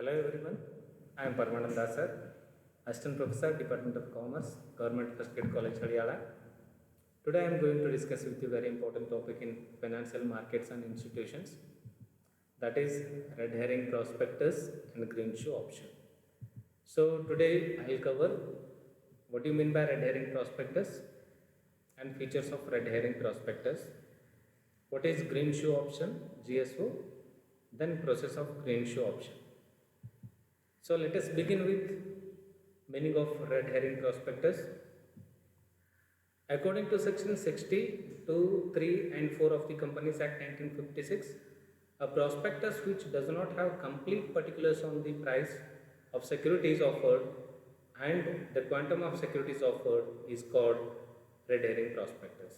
Hello everyone, I am Paramanand Dasar, Assistant Professor, Department of Commerce, Government First Grade College, Haryana. Today I am going to discuss with you very important topic in financial markets and institutions, that is red herring prospectus and green shoe option. So today I will cover what do you mean by red herring prospectus and features of red herring prospectus, what is green shoe option, GSO, then process of green shoe option. So let us begin with meaning of red herring prospectus. According to section 62, 3 and 4 of the Companies Act 1956, a prospectus which does not have complete particulars on the price of securities offered and the quantum of securities offered is called red herring prospectus.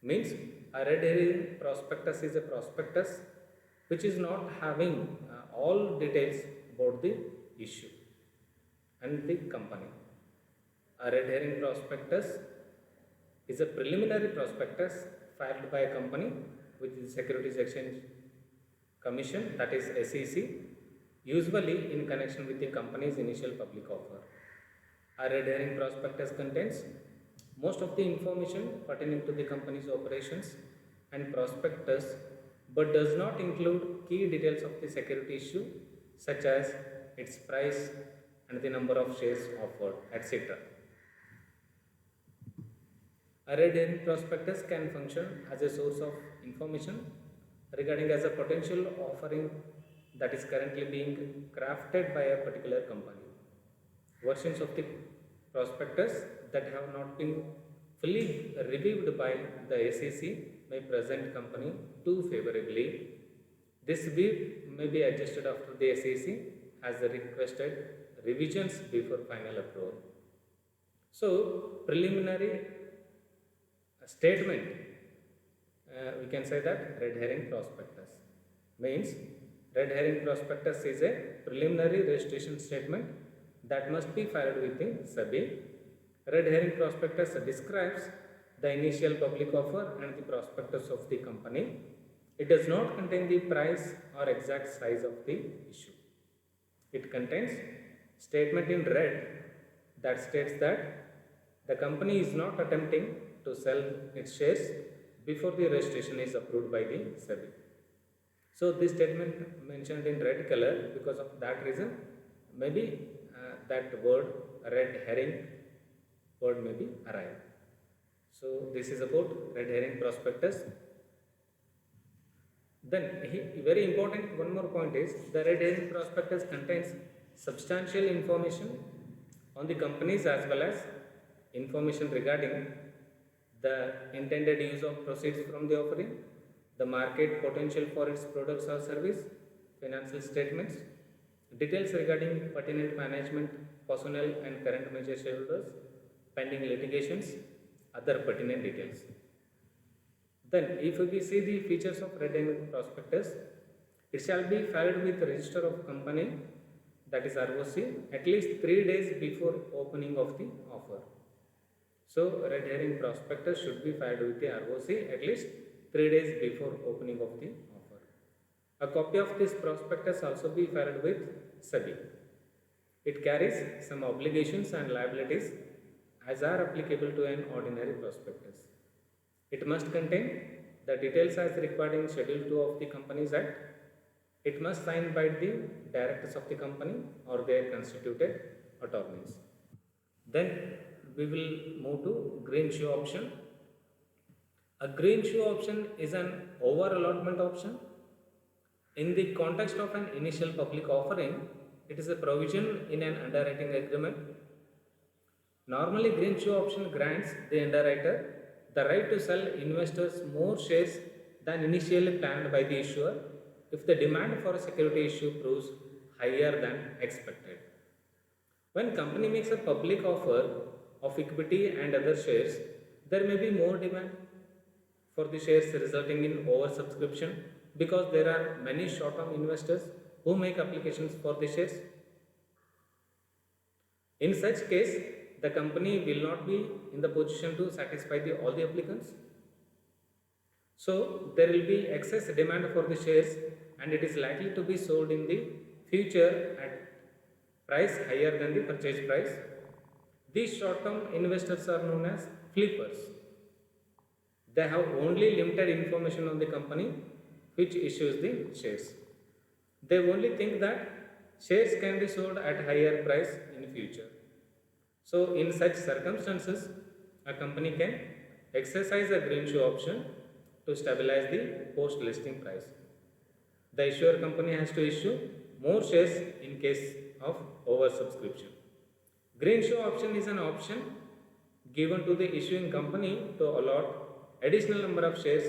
Means a red herring prospectus is a prospectus which is not having all details about the issue and the company. A red herring prospectus is a preliminary prospectus filed by a company with the Securities Exchange Commission, that is SEC, usually in connection with the company's initial public offer. A red herring prospectus contains most of the information pertaining to the company's operations and prospectus, but does not include key details of the security issue such as its price and the number of shares offered, etc. A red herring prospectus can function as a source of information regarding as a potential offering that is currently being crafted by a particular company. Versions of the prospectus that have not been fully reviewed by the SEC may present company too favorably. This view may be adjusted after the SEC has requested revisions before final approval. So, preliminary statement, we can say that red herring prospectus means red herring prospectus is a preliminary registration statement that must be filed with the SEBI. Red herring prospectus describes the initial public offer and the prospectus of the company. It does not contain the price or exact size of the issue. It contains statement in red that states that the company is not attempting to sell its shares before the registration is approved by the SEBI. So this statement mentioned in red color, because of that reason, maybe that word red herring word may be arrived. So this is about red herring prospectus. Then very important one more point is the red herring prospectus contains substantial information on the companies as well as information regarding the intended use of proceeds from the offering, the market potential for its products or service, financial statements, details regarding pertinent management, personnel and current major shareholders, pending litigations, other pertinent details. Then if we see the features of red herring prospectus, it shall be filed with register of company, that is ROC, at least 3 days before opening of the offer. So red herring prospectus should be filed with the ROC at least 3 days before opening of the offer. A copy of this prospectus also be filed with SEBI. It carries some obligations and liabilities as are applicable to an ordinary prospectus. It must contain the details as required in Schedule 2 of the Companies Act. It must sign by the directors of the company or their constituted attorneys. Then we will move to green shoe option. A green shoe option is an over allotment option. In the context of an initial public offering, it is a provision in an underwriting agreement. Normally, green shoe option grants the underwriter the right to sell investors more shares than initially planned by the issuer if the demand for a security issue proves higher than expected. When company makes a public offer of equity and other shares, there may be more demand for the shares resulting in oversubscription because there are many short-term investors who make applications for the shares. In such case, the company will not be in the position to satisfy all the applicants. So there will be excess demand for the shares and it is likely to be sold in the future at price higher than the purchase price. These short-term investors are known as flippers. They have only limited information on the company which issues the shares. They only think that shares can be sold at higher price in future. So in such circumstances, a company can exercise a greenshoe option to stabilize the post-listing price. The issuer company has to issue more shares in case of oversubscription. Greenshoe option is an option given to the issuing company to allot additional number of shares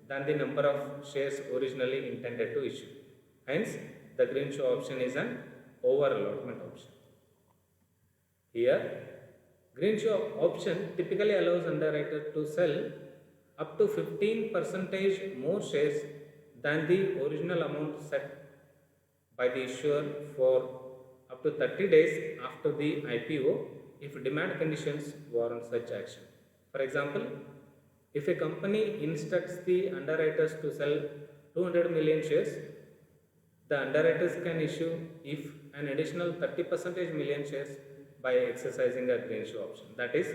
than the number of shares originally intended to issue. Hence, the greenshoe option is an over-allotment option. Here, greenshoe option typically allows underwriter to sell up to 15% more shares than the original amount set by the issuer for up to 30 days after the IPO if demand conditions warrant such action. For example, if a company instructs the underwriters to sell 200 million shares, the underwriters can issue if an additional 30% million shares by exercising a greenshoe option. That is,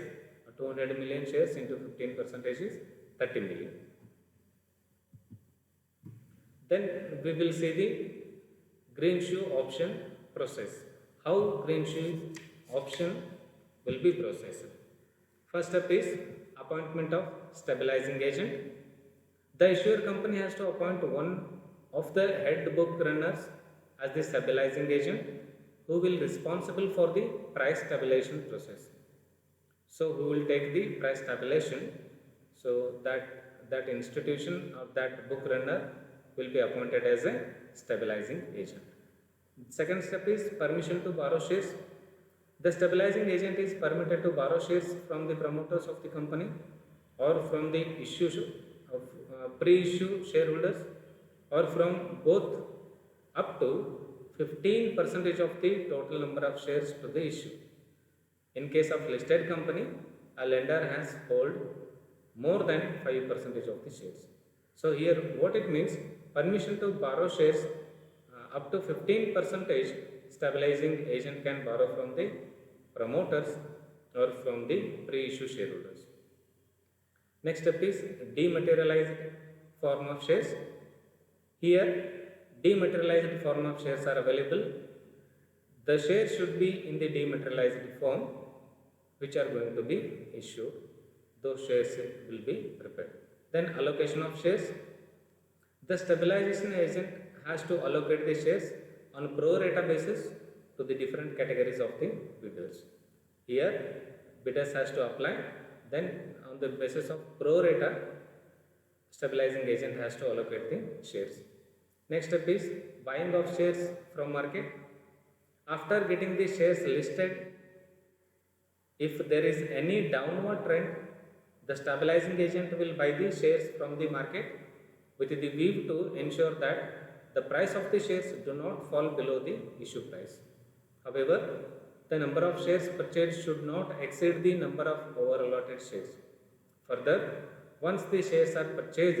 200 million shares into 15% is 30 million. Then we will see the greenshoe option process. How greenshoe option will be processed. First step is appointment of stabilizing agent. The issuer company has to appoint one of the head book runners as the stabilizing agent who will be responsible for the price stabilization process. So who will take the price stabilization, so that institution or that book runner will be appointed as a stabilizing agent. Second step is permission to borrow shares. The stabilizing agent is permitted to borrow shares from the promoters of the company or from the pre-issue shareholders or from both up to 15% of the total number of shares to the issue. In case of listed company, a lender has hold more than 5% of the shares. So here what it means, permission to borrow shares up to 15% stabilizing agent can borrow from the promoters or from the pre-issue shareholders. Next step is dematerialized form of shares. Here dematerialized form of shares are available. The shares should be in the dematerialized form which are going to be issued. Those shares will be prepared. Then allocation of shares. The stabilization agent has to allocate the shares on pro rata basis to the different categories of the bidders. Here bidders has to apply, then on the basis of pro rata stabilizing agent has to allocate the shares. Next step is buying of shares from market. After getting the shares listed, if there is any downward trend, the stabilizing agent will buy the shares from the market with the view to ensure that the price of the shares do not fall below the issue price. However, the number of shares purchased should not exceed the number of over-allotted shares. Further, once the shares are purchased,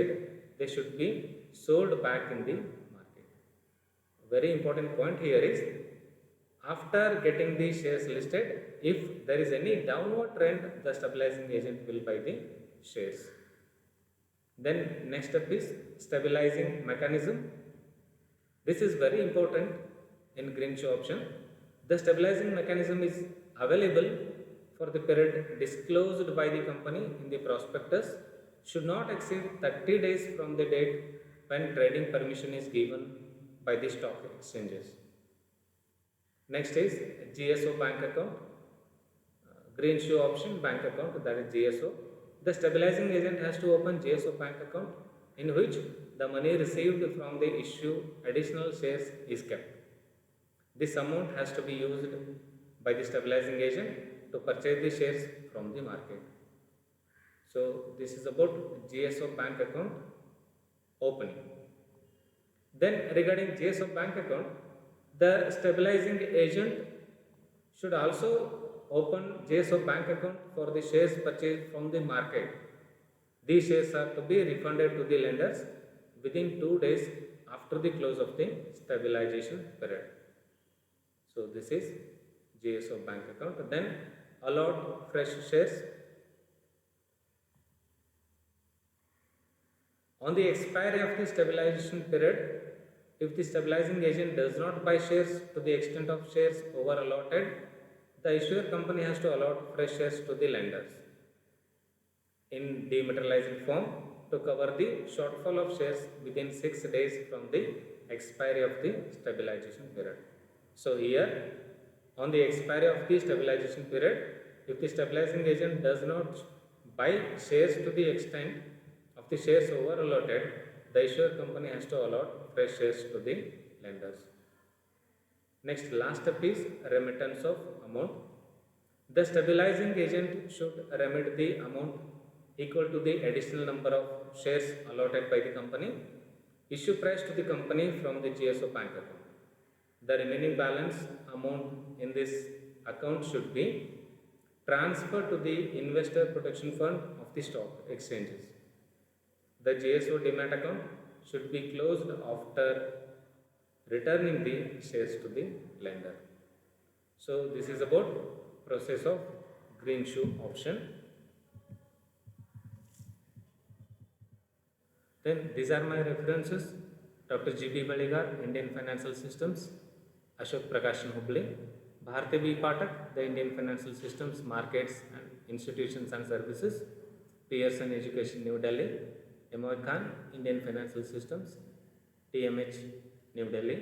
they should be sold back in the market. Very important point here is, after getting the shares listed, if there is any downward trend, the stabilizing agent will buy the shares. Then next step is stabilizing mechanism. This is very important in greenshoe option. The stabilizing mechanism is available for the period disclosed by the company in the prospectus, should not exceed 30 days from the date when trading permission is given by the stock exchanges. Next is GSO bank account. Greenshoe option bank account, that is GSO. The stabilizing agent has to open GSO bank account in which the money received from the issue additional shares is kept. This amount has to be used by the stabilizing agent to purchase the shares from the market. So this is about GSO bank account opening. Then regarding GSO bank account, the stabilizing agent should also open GSO bank account for the shares purchased from the market. These shares are to be refunded to the lenders within 2 days after the close of the stabilization period. So this is GSO bank account. Then allot fresh shares. On the expiry of the stabilization period, if the stabilizing agent does not buy shares to the extent of shares over allotted, the issuer company has to allot fresh shares to the lenders in dematerialized form to cover the shortfall of shares within 6 days from the expiry of the stabilization period. So here, on the expiry of the stabilization period, if the stabilizing agent does not buy shares to the extent of the shares over allotted, the issuer company has to allot fresh shares to the lenders. Next, last step is remittance of amount. The stabilizing agent should remit the amount equal to the additional number of shares allotted by the company, issue price to the company from the GSO bank account. The remaining balance amount in this account should be transferred to the investor protection fund of the stock exchanges. The GSO demat account should be closed after returning the shares to the lender. So this is about process of green shoe option. Then these are my references: Dr. G.B. Baligar, Indian Financial Systems; Ashok Prakashan Hubli; Bharti B. Patak, The Indian Financial Systems, Markets and Institutions and Services; Pearson Education, New Delhi; Emoy Khan, Indian Financial Systems, TMH, New Delhi;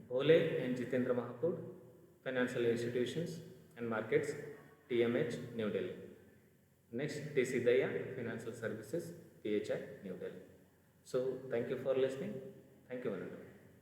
Bhole and Jitendra Mahapur, Financial Institutions and Markets, TMH, New Delhi. Next, TC Daya, Financial Services, PHI, New Delhi. So, thank you for listening. Thank you, Ananda.